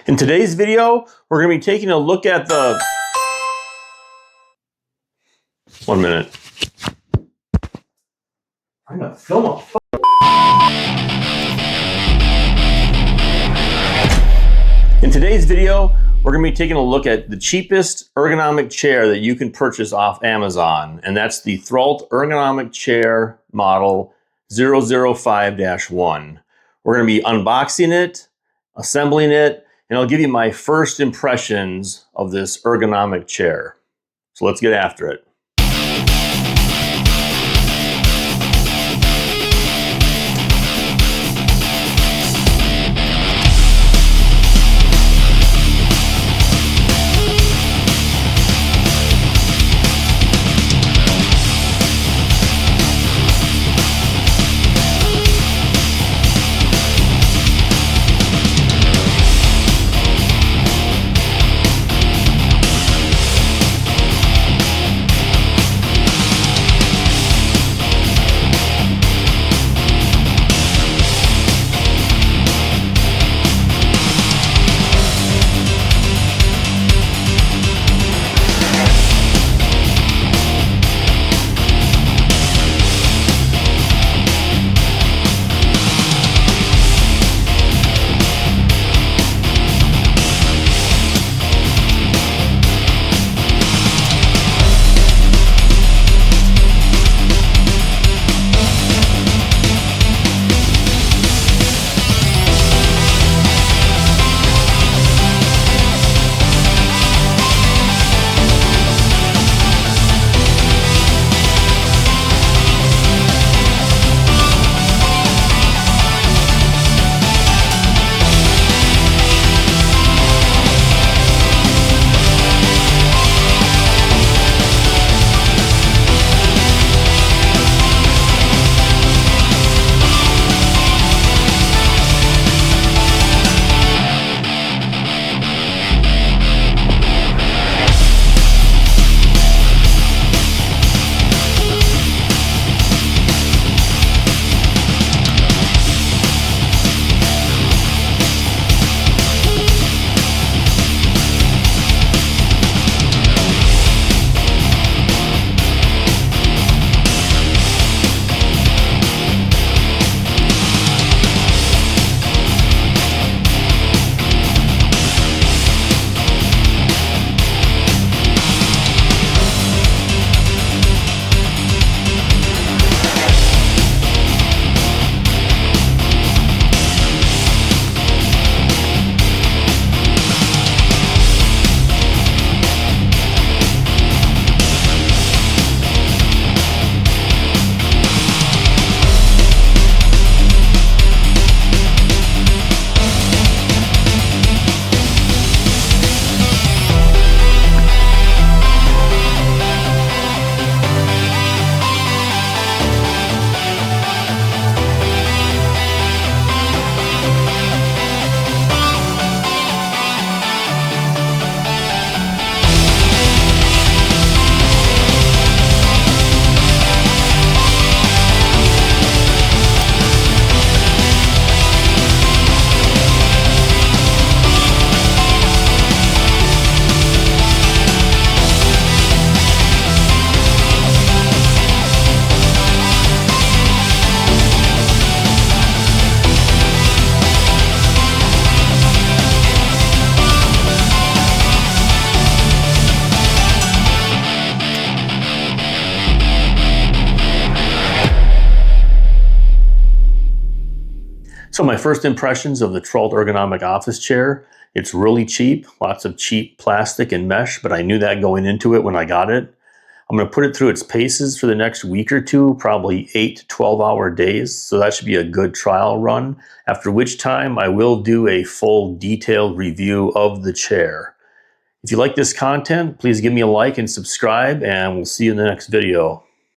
In today's video, we're going to be taking a look at the... 1 minute. I'm going to film a... In today's video, we're going to be taking a look at the cheapest ergonomic chair that you can purchase off Amazon, and that's the Throlt Ergonomic Chair Model 005-1. We're going to be unboxing it, assembling it, and I'll give you my first impressions of this ergonomic chair. So let's get after it. So my first impressions of the Throlt Ergonomic Office Chair, it's really cheap, lots of cheap plastic and mesh, but I knew that going into it when I got it. I'm going to put it through its paces for the next week or two, probably 8 to 12-hour days, so that should be a good trial run, after which time I will do a full detailed review of the chair. If you like this content, please give me a like and subscribe, and we'll see you in the next video.